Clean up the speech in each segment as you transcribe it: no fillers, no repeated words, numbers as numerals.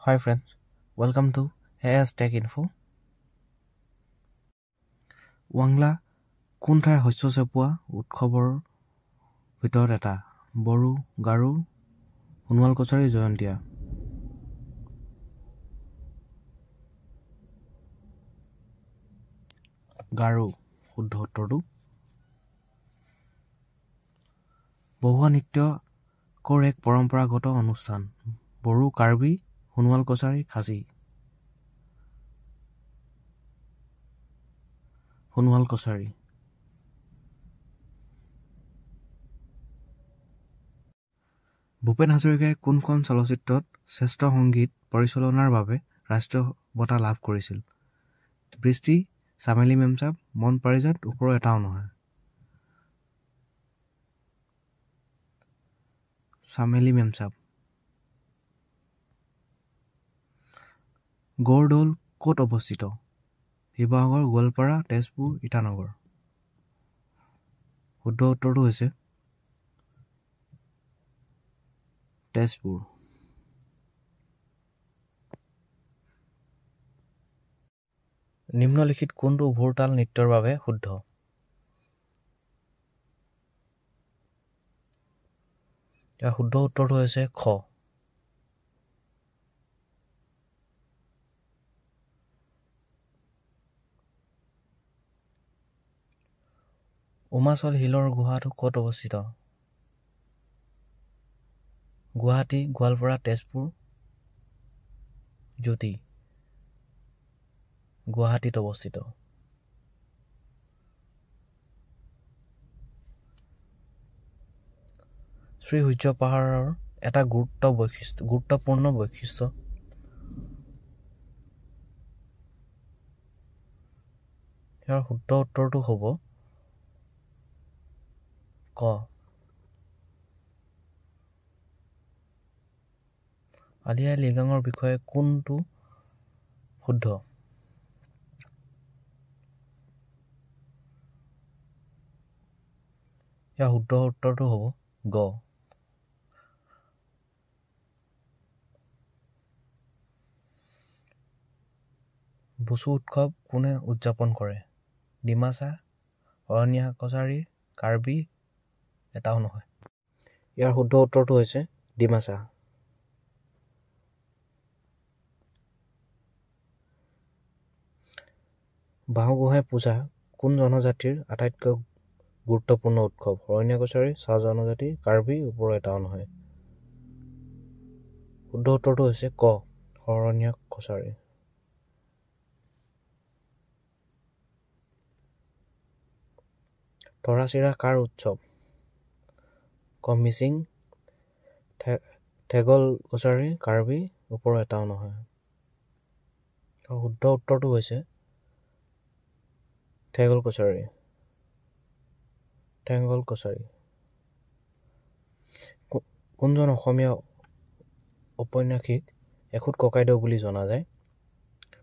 Hi friends, welcome to AS Tech Info. ৱাংলা কোন ঠাইৰ শস্য চপোৱা উৎসৱৰ ভিতৰত এটা বড়ো, গাৰো, সোণোৱাল কছাৰী, জয়ন্তীয়া। গাৰো শুদ্ধ উত্তৰটো। বহুৱা নৃত্যকৰ এক পৰম্পৰাগত অনুষ্ঠান। বড়ো, কাৰ্বি, সোণোৱাল কছাৰী, খাচী। সোণোৱাল কছাৰী। ভূপেন হাজৰিকাই কোনখন চলচ্চিত্ৰত শ্ৰেষ্ঠ সংগীত পৰিচালনাৰ বাবে ৰাষ্ট্ৰীয় বঁটা লাভ কৰিছিল? বৃষ্টি, চামেলি মেমচাব, মন পাৰিজাত, ওপৰৰ এটাও নহয়। চামেলি মেমচাব। গড়দৌল ক'ত অৱস্থিত? শিৱসাগৰ, গোৱালপাৰা, তেজপুৰ, ইটানগৰ। শুদ্ধ উত্তৰটো হৈছে তেজপুৰ। নিম্নলিখিত কোনটো ভোৰতাল নৃত্যৰ বাবে শুদ্ধ? ইয়াৰ শুদ্ধ উত্তৰটো হৈছে খ। উমাচল শিলৰ গুহাটো ক'ত অৱস্থিত? গুৱাহাটী, গোৱালপাৰা, তেজপুৰ, জ্যোতি। গুৱাহাটীত অৱস্থিত। শ্ৰীসূৰ্য পাহাৰৰ এটা গুৰুত্বপূৰ্ণ বৈশিষ্ট্য। ইয়াৰ শুদ্ধ উত্তৰটো হ'ব ক। আলি আই লৃগাঙৰ বিষয়ে কোনটো শুদ্ধ? ইয়াৰ শুদ্ধ উত্তৰটো হ'ব গ। বুচু উৎসৱ কোনে উদযাপন কৰে? ডিমাচা, অৰনীয়া কছাৰী, কাৰ্বি, এটাও নহয়। ইয়াৰ শুদ্ধ উত্তৰটো হৈছে ডিমাচা। বাহুগোহাঁই পূজা কোন জনজাতিৰ আটাইতকৈ গুৰুত্বপূৰ্ণ উৎসৱ? অৰনীয়া কছাৰী, চাহ জনজাতি, কাৰ্বি, ওপৰৰ এটাও নহয়। শুদ্ধ উত্তৰটো হৈছে ক, অৰনীয়া কছাৰী। তৰাচিৰা কাৰ উৎসৱ? ক মিচিং, থেগল কছাৰী, কাৰ্বি, ওপৰৰ এটাও নহয়। শুদ্ধ উত্তৰটো হৈছে থেগল কছাৰী। থেগল কছাৰী। কোনজন অসমীয়া ঔপন্যাসিক এখুত ককাইদেউ বুলি জনা যায়?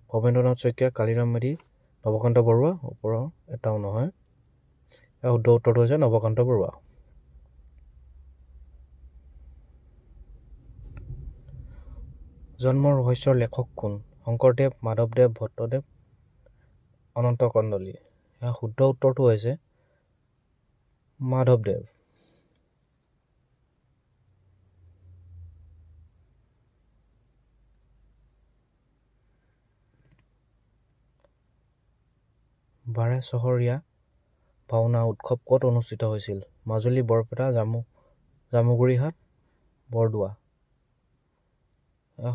ভৱেন্দ্ৰনাথ শইকীয়া, কালিৰাম মেধি, নৱকান্ত বৰুৱা, ওপৰৰ এটাও নহয়। ইয়াৰ শুদ্ধ উত্তৰটো হৈছে নৱকান্ত বৰুৱা। জন্মৰ ৰহস্যৰ লেখক কোন? শংকৰদেৱ, মাধৱদেৱ, ভট্টদেৱ, অনন্ত কণ্ডলী। ইয়াৰ শুদ্ধ উত্তৰটো হৈছে মাধৱদেৱ। বাৰে চহৰীয়া ভাওনা উৎসৱ ক'ত অনুষ্ঠিত হৈছিল? মাজুলী, বৰপেটা, জামুগুৰিহাট, বৰদোৱা।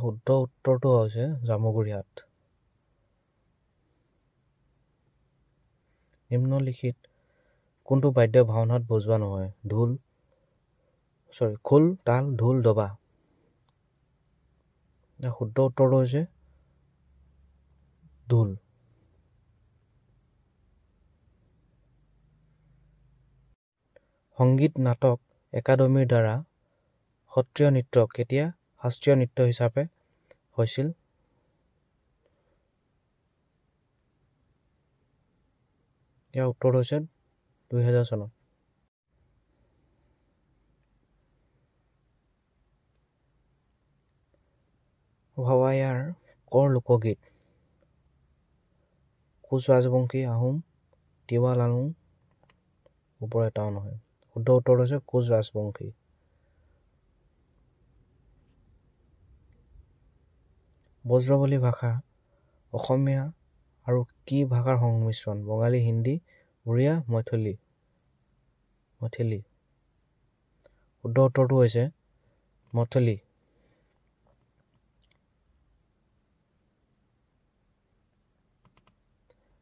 শুদ্ধ উত্তৰটো হৈছে জামুগুৰিহাট। নিম্নলিখিত কোনটো বাদ্য ভাওনাত বজোৱা নহয়? খোল, তাল, ঢোল, দবা। শুদ্ধ উত্তৰটো হৈছে ঢোল। সংগীত নাটক একাডেমীৰ দ্বাৰা সত্ৰীয় নৃত্য কেতিয়া শাস্ত্ৰীয় নৃত্য হিচাপে হৈছিল? ইয়াৰ উত্তৰ হৈছে 2000 চনত। ভাৱায়াৰ কৰ লোকগীত কোচ ৰাজবংশী আহোম তিৱা লালুং ওপৰৰ এটাও নহয় শুদ্ধ উত্তৰ হৈছে কোচ ৰাজবংশী ব্ৰজবুলি ভাষা অসমীয়া আৰু কি ভাষাৰ সংমিশ্ৰণ বঙালী হিন্দী উৰিয়া মৈথিলী শুদ্ধ উত্তৰটো হৈছে মৈথিলী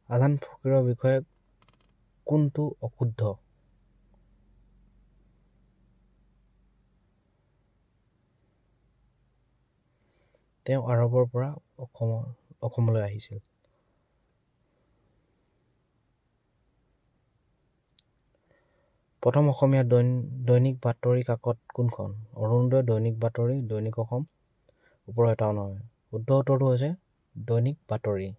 আজান ফকীৰৰ বিষয়ে কোনটো অশুদ্ধ তেওঁ আৰৱৰ পৰা অসমলৈ আহিছিল প্ৰথম অসমীয়া দৈনিক বাতৰি কাকত কোনখন অৰুণোদয় দৈনিক বাতৰি দৈনিক অসম ওপৰৰ এটাও নহয় শুদ্ধ উত্তৰটো হৈছে দৈনিক বাতৰি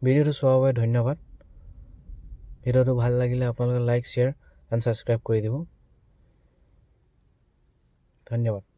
ভিডিঅ'টো চোৱাৰ বাবে ধন্যবাদ ভিডিঅ'টো ভাল লাগিলে আপোনালোকে লাইক শ্বেয়াৰ এণ্ড ছাবস্ক্ৰাইব কৰি দিব ধন্যবাদ